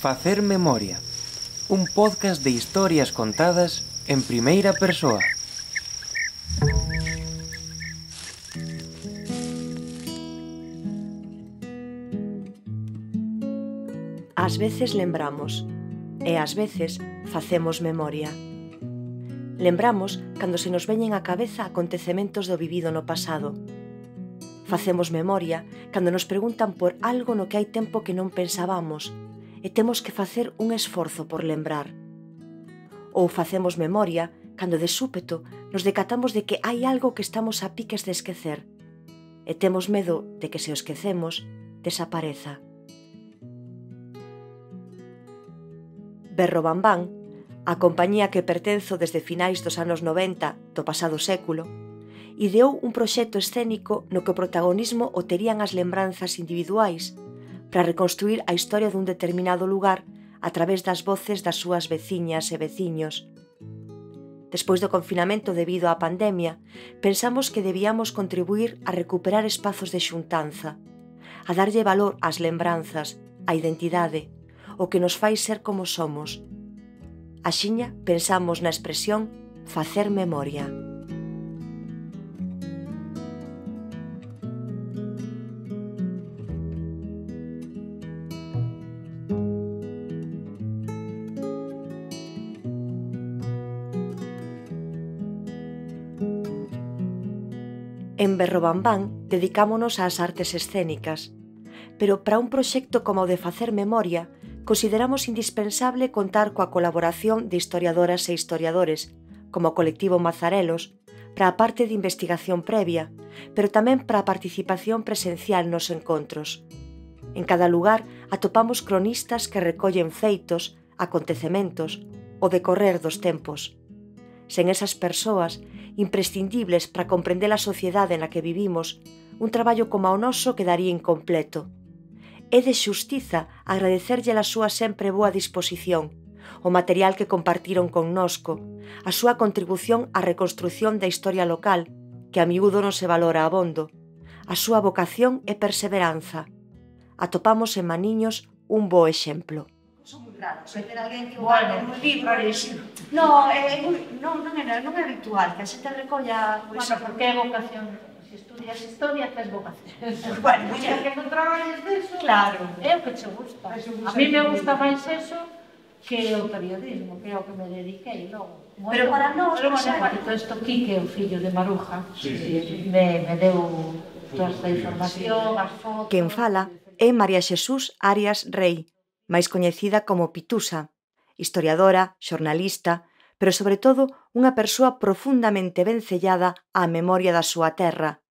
Facer memoria, un podcast de historias contadas en primeira persoa. Ás veces lembramos, e ás veces facemos memoria. Lembramos cando se nos veñen á cabeza acontecementos do vivido no pasado. Facemos memoria cando nos preguntan por algo no que hai tempo que non pensábamos e temos que facer un esforzo por lembrar. Ou facemos memoria cando de súpeto nos decatamos de que hai algo que estamos a piques de esquecer e temos medo de que se o esquecemos desapareza. Berrobambán, a compañía que pertenzo desde finais dos anos 90 do pasado século, ideou un proxecto escénico no que o protagonismo o terían as lembranzas individuais para reconstruir a historia dun determinado lugar a través das voces das súas veciñas e veciños. Despois do confinamento debido á pandemia, pensamos que debíamos contribuir a recuperar espazos de xuntanza, a darlle valor ás lembranzas, á identidade, o que nos fai ser como somos. Axiña pensamos na expresión facer memoria. En Berrobambán dedicámonos ás artes escénicas, pero para un proxecto como o de facer memoria, consideramos indispensable contar coa colaboración de historiadoras e historiadores, como o colectivo Mazarelos, para a parte de investigación previa, pero tamén para a participación presencial nos encontros. En cada lugar atopamos cronistas que recollen feitos, acontecementos, o decorrer dos tempos. Sen esas persoas, imprescindibles para comprender a sociedade na que vivimos, un traballo como o noso quedaría incompleto. É de xustiza agradecerlle a súa sempre boa disposición, o material que compartiron connosco, a súa contribución á reconstrución da historia local, que a miúdo non se valora abondo, a súa vocación e perseveranza. Atopamos en Maniños un bo exemplo. Son moi raros, ter alguén que guarde un libro rarísimo. Non é habitual que a xente recolla... Bueno, porque é vocación. Se estudias historia, tes vocación. Bueno, xa que non traballes deso, claro. É o que che gusta. A mí me gusta máis eso que o periodismo, que é o que me dediquei logo. Pero para nós, pero bueno, isto Quique, o fillo de Maruja, me deu toda esta información, as fotos... Quen fala é María Xesús Arias Rei, máis coñecida como Pitusa, historiadora, xornalista, pero sobre todo unha persoa profundamente vencellada á memoria da súa terra,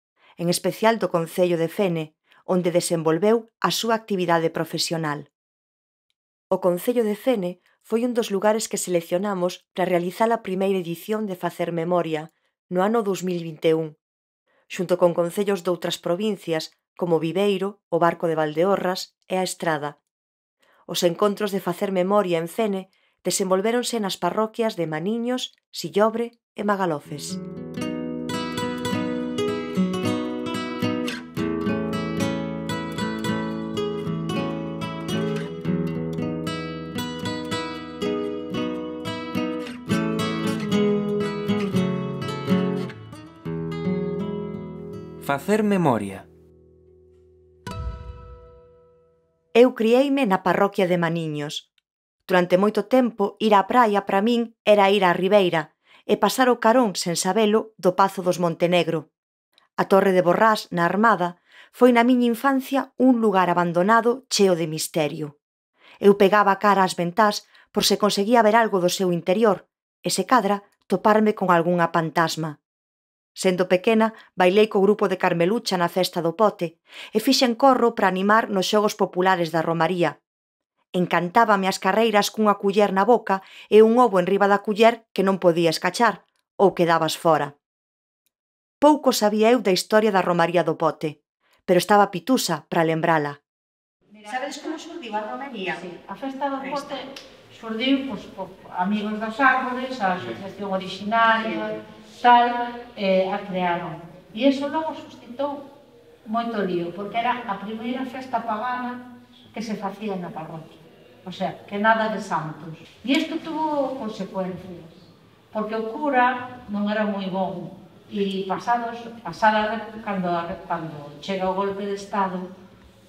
en especial do concello de Fene, onde desenvolveu a súa actividade profesional. O concello de Fene foi un dos lugares que seleccionamos para realizar a primeira edición de Facer Memoria, no ano 2021, xunto con concellos doutras provincias como Viveiro, o Barco de Valdeorras e a Estrada. Os encontros de Facer Memoria en Fene desenvolvéronse nas parroquias de Maniños, Sillobre e Magalofes. Facer memoria. Eu crieime na parroquia de Maniños. Durante moito tempo, ir á praia para min era ir á Ribeira e pasar o carón, sen sabelo, do Pazo dos Montenegro. A Torre de Borrás, na Armada, foi na miña infancia un lugar abandonado cheo de misterio. Eu pegaba a cara ás ventás por se conseguía ver algo do seu interior e, se cadra, toparme con algunha fantasma. Sendo pequena, bailei co grupo de Carmelucha na festa do Pote e fixen corro para animar nos xogos populares da Romaría. Encantábame as carreiras cunha culler na boca e un ovo enriba da culler que non podías cachar, ou quedabas fora. Pouco sabía eu da historia da Romaría do Pote, pero estaba Pitusa para lembrala. Sabedes como xurdiu a romería? Sí, a festa do Pote xurdiu por amigos das árbores, a asociación originaria, tal, a crearon. E iso logo suscitou moito lío, porque era a primeira festa pagana que se facía na parroquia. o sea, que nada de santos. E isto tuvo consecuencias, porque o cura non era moi bon, e cando chega o golpe de Estado,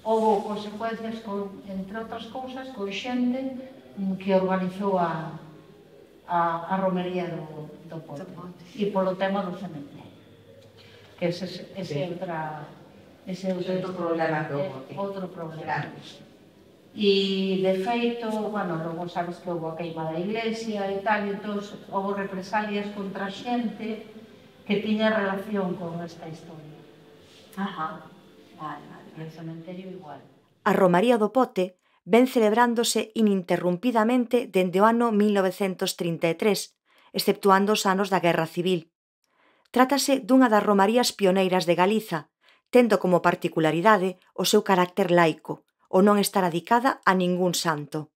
houve consecuencias, entre outras cousas, con xente que organizou a romería do Pote, e polo tema do cementerio, que ese é outro problema que houve. Outro problema. E, de feito, bueno, logo sabes que houve a queima da iglesia e tal, e entón houve represalias contra xente que tiña relación con esta historia. Ajá, vale. E o cementerio igual. A Romaría do Pote ven celebrándose ininterrumpidamente dende o ano 1933, exceptuando os anos da Guerra Civil. Trátase dunha das romarías pioneiras de Galiza, tendo como particularidade o seu carácter laico, o non estar adicada a ningún santo.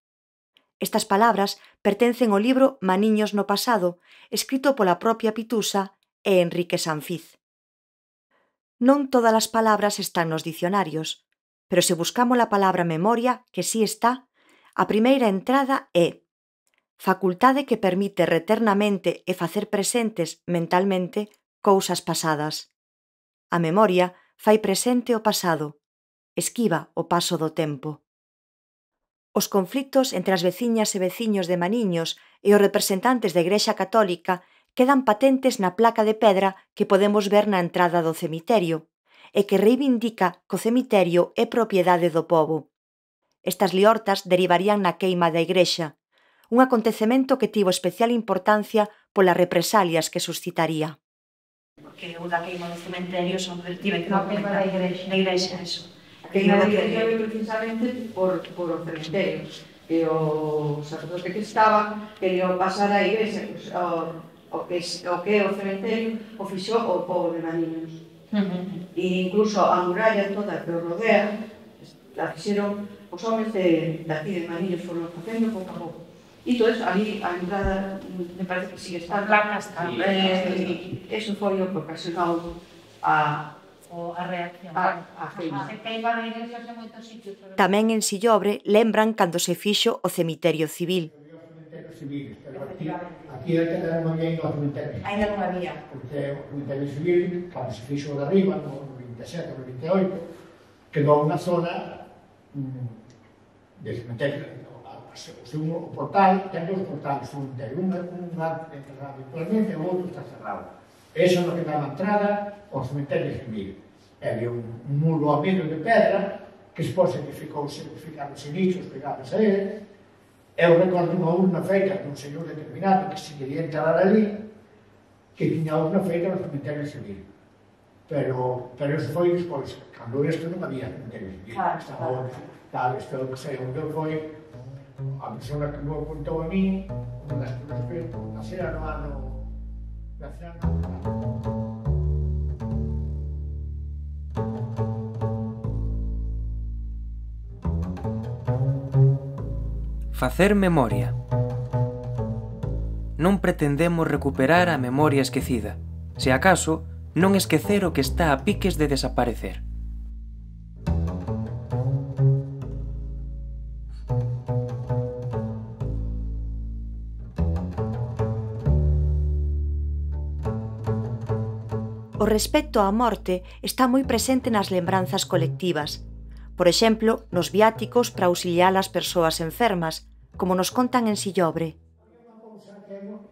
Estas palabras pertencen ao libro Maniños no pasado, escrito pola propia Pitusa e Enrique Sanfiz. Non todas as palabras están nos dicionarios, pero se buscamos a palabra memoria, que sí está, a primeira entrada é facultade que permite reter na mente e facer presentes mentalmente cousas pasadas. A memoria fai presente o pasado, esquiva o paso do tempo. Os conflitos entre as veciñas e veciños de Maniños e os representantes da Igrexa Católica quedan patentes na placa de pedra que podemos ver na entrada do cemiterio, e que reivindica que o cemiterio é propiedade do pobo. Estas liortas derivarían na queima da igrexa, un acontecemento que tivo especial importancia polas represalias que suscitaría. Porque o da queima do cementerio tive que A queima da igrexa. Da igrexa, eso. A queima da igrexa foi precisamente por o cementerio. E o sacerdote que estaba quería pasar a igrexa, o que é o cementerio, o fixo o pobo de Maniños. E incluso a muralla toda que o rodea, la fixeron os homens de aquí de Maniños, foron facendo pouco a pouco. E todo eso, ali a entrada, me parece que sigue estando. A placa está. Eso foi o que ocasionou a reacción. A queima. Se queima da igrexa en moitos sitios. Tamén en Sillobre lembran cando se fixo o cemiterio civil. Pero aquí non había ido ao cemiterio. Ainda non había. Porque o cemiterio civil, cando se fixo de arriba, no 27 ou no 28, quedou unha zona de cemiterio. O portal, ten dos portales do cemiterio. Un va encerrado habitualmente e o outro está cerrado. Esa non que daba entrada ao cemiterio civil. Había un muro ao medio de pedra que expose que ficaron sinistros pegados a ele. Eu recordo unha urna feita dun señor determinado que se quería entrar ali, que tiña a urna feita no cemiterio civil. Pero eso foi despois. Cando isto non había cemiterio civil. Estaba isto, non sei onde foi. A persona que me contou a mí, unha das cousas que nascera no ano... Facer memoria. Non pretendemos recuperar a memoria esquecida, se acaso, non esquecer o que está a piques de desaparecer. O respecto á morte está moi presente nas lembranzas colectivas. Por exemplo, nos viáticos para auxiliar as persoas enfermas, como nos contan en Sillobre.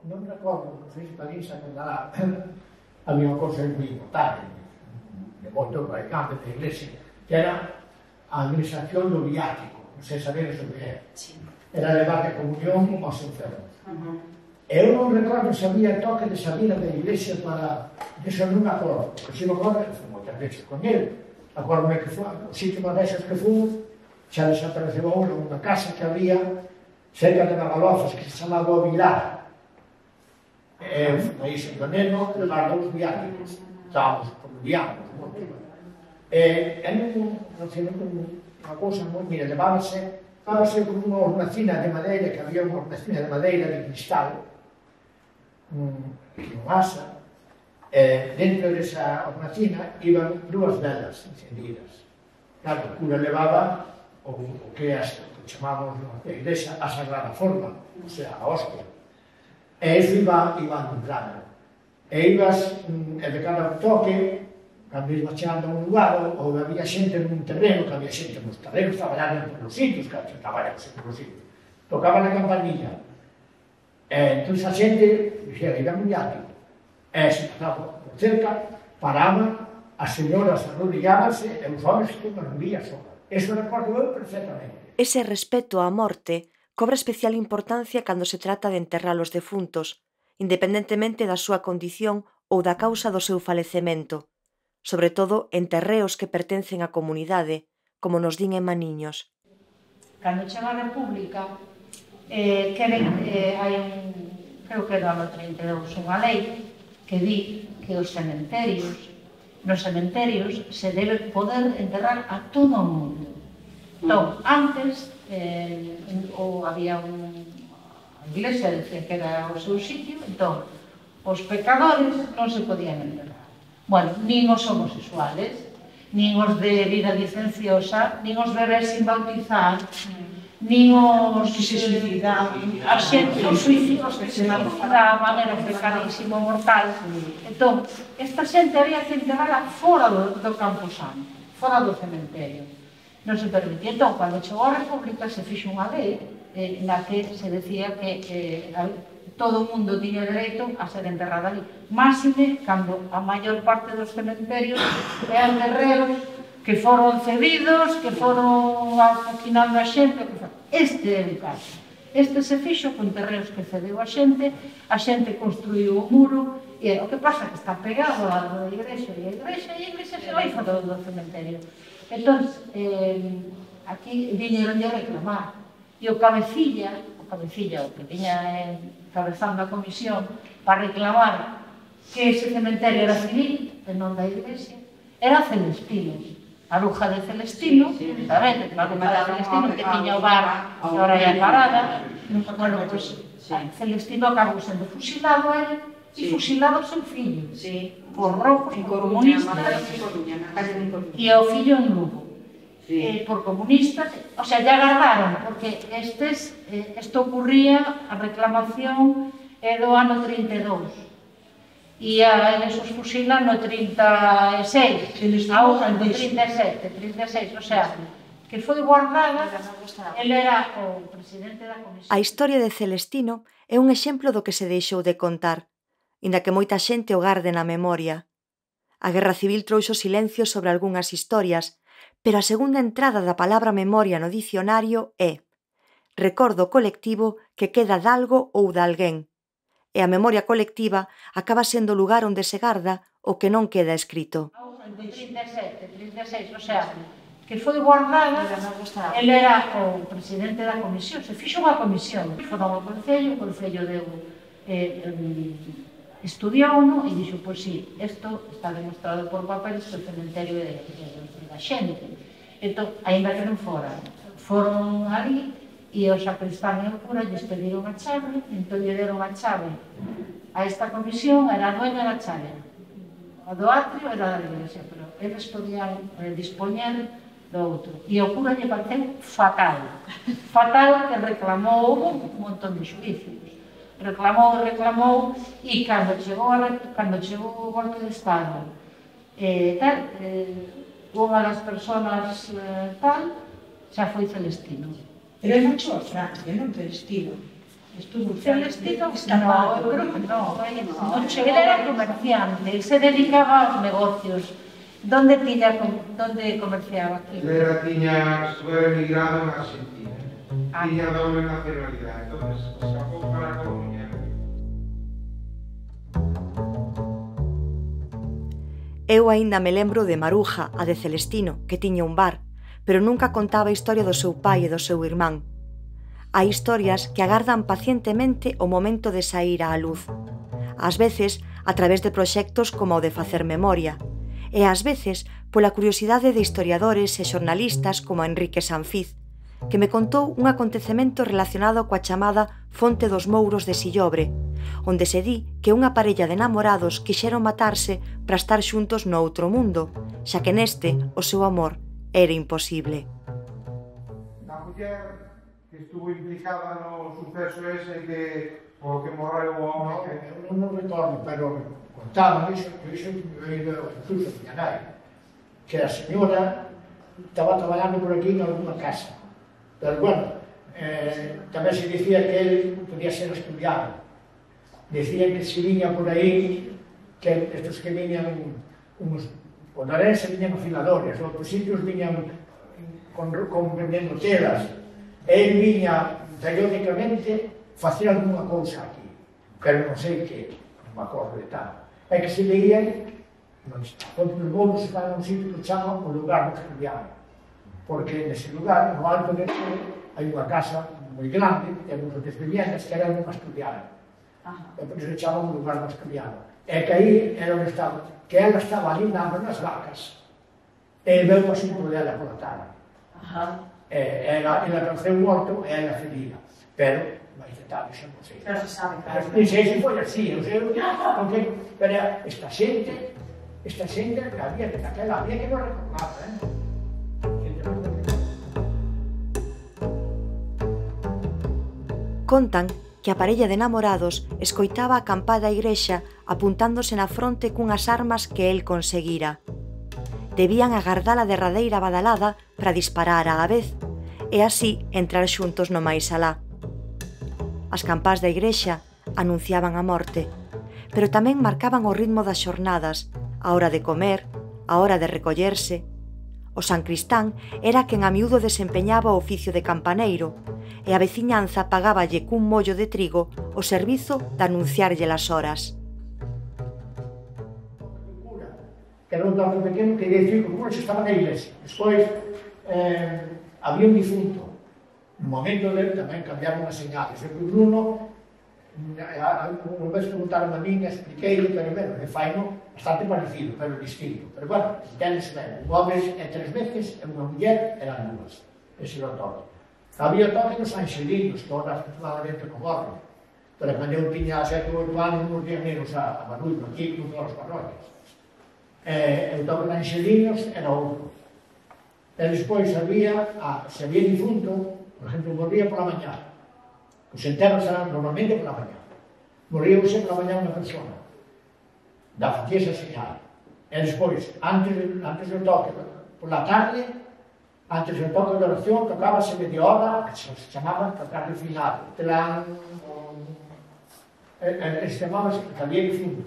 Non recordo, non sei se París acordará, había unha cousa moi importante, de moito radicante da iglesia, que era a administración do viático, non sei saberes o que era. Era levar a comunión aos enfermos. Eu non recordo se había toque de salida da iglesia para... Eso non me acordo, porque se non agora, foi moitas veces con ele. Acordo-me que foi, o sitio máis veces que fui, xa desapareceu unha casa que había cerca de Magalofas, que se chamaba o Vilar. Aí sendo neno, levar dous viáticos. Estábamos viáticos. Non sei, unha cousa moi... Mira, levábase como unha hornacina de madeira, que había unha hornacina de madeira de cristal, un asa. Dentro desa hornacina iban dúas velas encendidas. Claro, o cura levaba o que é o que chamamos a iglesia a Sagrada Forma, o sea, a hostia. E iso iba nombrando. E ibas, e de cada toque, cando ibas chegando a un lugar, ou había xente nun terreno, que había xente nos terrenos, traballaban por los sitios, que traballaban por los sitios. Tocaban a campanilla. E entón a xente, dixera, iba moi alto. E se pasaba por cerca, paraban, as señoras arrodillabanse e os homens que non vían só. Eso recordo eu perfectamente. Ese respeto á morte cobra especial importancia cando se trata de enterrar os defuntos, independentemente da súa condición ou da causa do seu falecemento, sobre todo en terreos que pertencen á comunidade, como nos din en Maniños. Cando chega a República, hai creo que era no 32, unha lei que di que nos cementerios se debe poder enterrar a todo o mundo. Entón, antes, había unha iglesia decía que era o seu sitio, entón, os pecadores non se podían enterrar. Bueno, nin os homosexuales, nin os de vida licenciosa, nin os bebés sin bautizar, nin os que se suicidaban, os suicidios que se suicidaban, era un pecadísimo mortal. Entón, esta xente había que enterrarla fora do campo santo, fora do cementerio. Non se permitía. Entón, cando chegou a República, se fixo unha lei na que se decía que todo o mundo tiña dereito a ser enterrado ali. Máxime, cando a maior parte dos cementerios eran terreos que foron cedidos, que foron afoquinando a xente. Este é o caso. Este se fixo con terreos que cedeu a xente construiu o muro, e o que pasa é que está pegado á igrexa, e a igrexa se vai fora do cementerio. Entón, aquí viñeron a reclamar, e o cabecilla, o que viña encabezando a comisión para reclamar que ese cementerio era civil, e non da iglesia, era Celestino. A bruja de Celestino, sabes, a bruja de Celestino que tiña o bar que ahora é a parada. Bueno, pois Celestino acabou sendo fusilado a ele e fusilado o seu fillo por rojos, por comunistas, e o fillo en Lugo por comunistas. O sea, ya agardaron, porque isto ocurría, a reclamación é do ano 32 e eles os fusilan no 36, ahora no 37, o sea, que foi guardada. Ele era o presidente da comisión. A historia de Celestino é un exemplo do que se deixou de contar, inda que moita xente o garde na memoria. A Guerra Civil trouxo silencio sobre algunhas historias, pero a segunda entrada da palabra memoria no dicionario é recordo colectivo que queda dalgo ou dalguén. E a memoria colectiva acaba sendo o lugar onde se garda o que non queda escrito. En 37, o sea, que foi guardada. Ele era o presidente da comisión, se fixo unha comisión, foron ao Concello deu estudiouno e dixo, pois sí, isto está demostrado por papeles que o cementerio é da xente. Entón, ainda que non foron ali e o sacristán e o cura lles pediron a chave, entón lle deron a chave a esta comisión, era a dueña da chave. O do atrio era da iglesia, pero eles podían dispoñer do outro. E o cura lle pareceu fatal que reclamou un montón de xuicios. Reclamou, e cando chegou o golpe de Estado, unha das personas xa foi Celestino. Pero é mucho a Francia, non Celestino. Celestino, no, eu creo que non. Ele era comerciante, se dedicaba aos negocios. Donde comerciaba aquí? Tiña emigrado en Argentina. Tiña doble nacionalidade, entonces escapou para a Coruña. Eu aínda me lembro de Maruja, a de Celestino, que tiña un bar, pero nunca contaba a historia do seu pai e do seu irmán. Hai historias que agardan pacientemente o momento de saír á luz. Ás veces, a través de proxectos como o de facer memoria, e ás veces pola curiosidade de historiadores e xornalistas como Enrique Sanfiz, que me contou un acontecemento relacionado coa chamada Fonte dos Mouros de Sillobre, onde se di que unha parella de namorados quixeron matarse para estar xuntos no outro mundo, xa que neste o seu amor era imposible. La muller que estuvo implicada no suceso ese que o que morreu o home que... Non recordo, pero contaban iso, que iso me veio incluso a miña nai, que a señora estaba traballando por aquí en alguna casa. Pero bueno, tamén se dicía que ele podía ser estudiado. Decían que se viña por aí, que estes que viñan uns ponarense viñan afiladores, outros sitios viñan con vendendo telas. Ele viña periódicamente facer alguna cousa aquí, pero non sei que, non me acordo de tal. É que se veían, nos boulos estaban un sitio que chaman o lugar do Escribiano, porque nese lugar, no alto de todo, hai unha casa moi grande, e uns outros viviendas que eran unha estudiada. E por iso chaman o lugar do Escribiano. E que aí era onde estaba, que ela estaba ali dando nas vacas, e veu o asunto dela por a tarde. Ela creceu morto e ela ferida, pero máis detalles xa non sei. Pero se sabe, claro. Non sei se foi así, non sei, porque, pero esta xente, daquela había que non recordaba, Contan que a parella de namorados escoitaba a campá da igrexa apuntándose na fronte cunhas armas que el conseguira. Debían agardar a derradeira badalada para disparar á vez, e así entrar xuntos no máis alá. As campás da igrexa anunciaban a morte, pero tamén marcaban o ritmo das xornadas, a hora de comer, a hora de recollerse. O San Cristán era quen a miúdo desempeñaba o oficio de campaneiro, e a veciñanza pagáballe cun mollo de trigo o servizo de anunciarlle as horas. Que era un dato pequeno que ia dicir que como se estaba na iglesia. Despois, había un difunto. No momento dele tamén cambiaron as señales. E o Bruno, unha vez preguntaron a min, expliquei-le, pero bueno, faino bastante parecido, pero distinto. Pero bueno, entendes ben, un home é 3 veces e unha muller eran 2. Ese era o toque. Había toque nos angelinos, que ahora afortunadamente concorren. Pero cando eu tiña 7 ou 8 anos, nos días menos a Barullo, aquí, con todas as parroquias. O toque de angelinos era outro. E despois había, se había difunto, por exemplo, morría pola mañá. Os enterros eran normalmente pola mañá. Morría hoxe pola mañá unha persona. Da facía esa señal. E despois, antes do toque, pola tarde, antes do toque de oración, tocábase media hora, que se chamaba tocar de final. Chamábase que había difunto.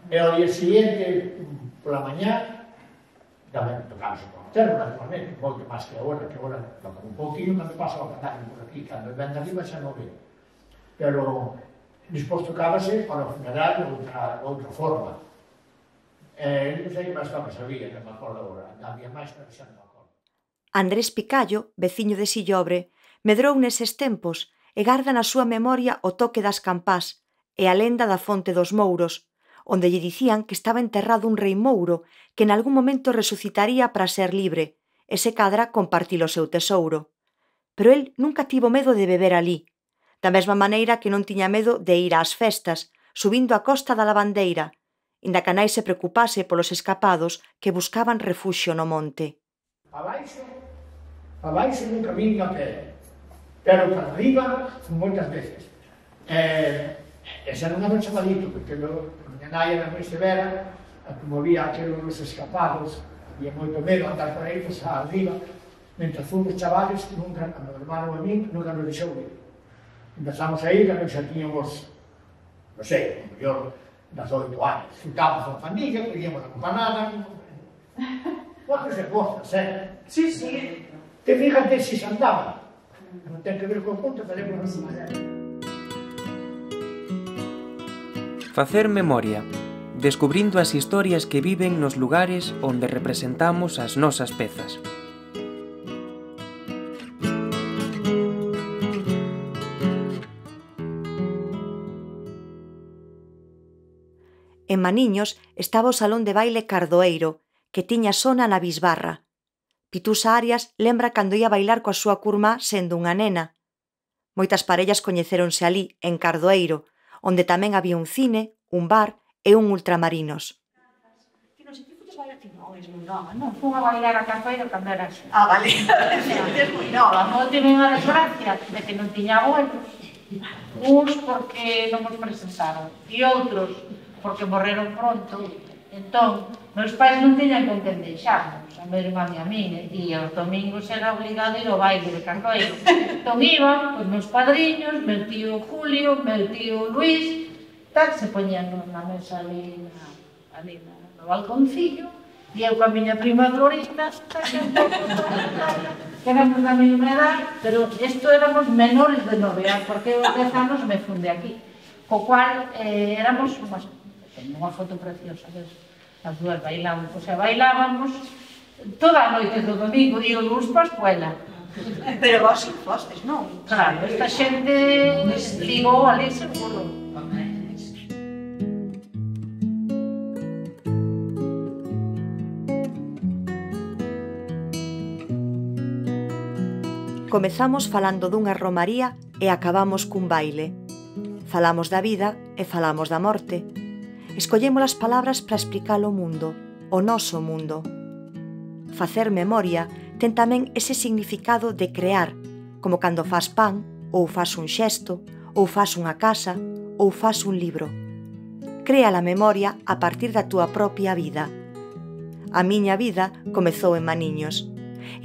E ao día siguiente, pola mañá, tamén tocábase por terra, naturalmente, moito máis que agora toca un pouquinho cando pasa o catálogo por aquí, cando ven de arriba xa non ve. Pero despois tocábase para o funeral de outra forma. Non sei que máis toques había, non me acordo agora, había máis, pero xa non me acordo. Andrés Picallo, veciño de Sillobre, medrou neses tempos e garda na súa memoria o toque das campás e a lenda da Fonte dos Mouros, onde lle dicían que estaba enterrado un rei mouro que en algún momento resucitaría para ser libre e se cadra compartir o seu tesouro. Pero el nunca tivo medo de beber alí, da mesma maneira que non tiña medo de ir ás festas, subindo a costa da Lavandeira, inda que a nai se preocupase polos escapados que buscaban refuxio no monte. Abaixo nunca vin a pé, pero para arriba moitas veces. Ese era un ano chavalito, porque miña nai era moi severa, como vía aqueles escapados, había moito medo andar por aí, pues arriba. Mentre fomos chavales, nunca, a meu hermano e a min, nunca nos deixou ir. Empezamos a ir, cando xa tiñamos, non sei, mellor, 18 anos. Juntábamos a pandilla, pedíamos a campanada, outras cosas, Sí, sí. Te fíjate se se andaba. Non ten que ver con punto, tenemos así. Facer memoria, descubrindo as historias que viven nos lugares onde representamos as nosas pezas. En Maniños estaba o salón de baile Cardoeiro, que tiña sona na bisbarra. Pitusa Arias lembra cando ia bailar coa súa curmá sendo unha nena. Moitas parellas coñecéronse alí, en Cardoeiro, onde tamén había un cine, un bar e un ultramarinos. Que non sei, que Non, es moi nova, Non, fun a bailar a capoeira cando era así. Vale, es moi nova. Non tiven a desgracia de que non tiña abuelos. Uns porque non os presentaron e outros porque morreron pronto. Entón, meus pais non tiñan con quen deixarnos, a meu irmán e a min, e os domingos era obligado ir ao baile de capoeira. Entón iban os meus padriños, meu tío Julio, meu tío Luis, tal, se poñían na mesa ali no balconcillo, e eu coa miña prima Glorita, que éramos da mesma edad, pero isto éramos menores de 9 anos, porque eu 10 anos me funde aquí, co cual éramos unha foto preciosa, as dúas bailábamos, o sea, bailábamos toda a noite do domingo, e o luns pa escuela. Pero vos fostes, non? Claro, esta xente ligou ali seguro. Comezamos falando dunha romaría e acabamos cun baile. Falamos da vida e falamos da morte. Escollemos as palabras para explicar o mundo, o noso mundo. Facer memoria ten tamén ese significado de crear, como cando fas pan, ou fas un xesto, ou fas unha casa, ou fas un libro. Crea a memoria a partir da túa propia vida. A miña vida comezou en Maniños,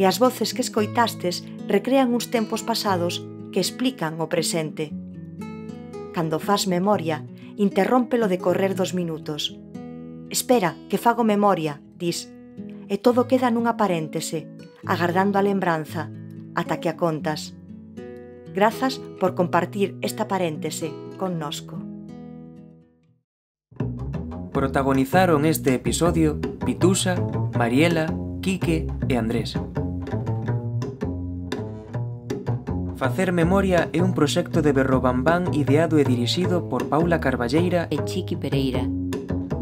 e as voces que escoitastes recrean uns tempos pasados que explican o presente. Cando fas memoria, interrómpelo de correr 2 minutos. Espera, que fago memoria, dis, e todo queda nunha paréntese, agardando a lembranza, ata que a contas. Grazas por compartir esta paréntese connosco. Protagonizaron este episodio Pitusa, Mariela, Quique e Andrés. Facer Memoria é un proxecto de Berrobambán ideado e dirixido por Paula Carballeira e Chiqui Pereira.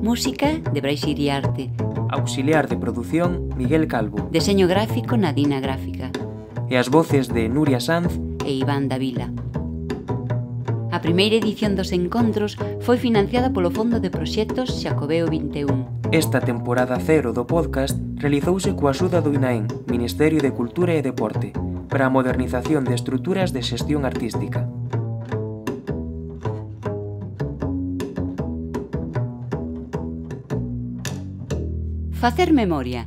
Música de Brais Iriarte. Auxiliar de produción Miguel Calvo. Deseño gráfico Nadina Gráfica. E as voces de Nuria Sanz e Iván Davila. A primeira edición dos encontros foi financiada polo Fondo de Proxectos Xacobeo 21. Esta temporada 0 do podcast realizouse coa axuda do INAEM, Ministerio de Cultura e Deporte, para a modernización de estruturas de xestión artística. Facer Memoria.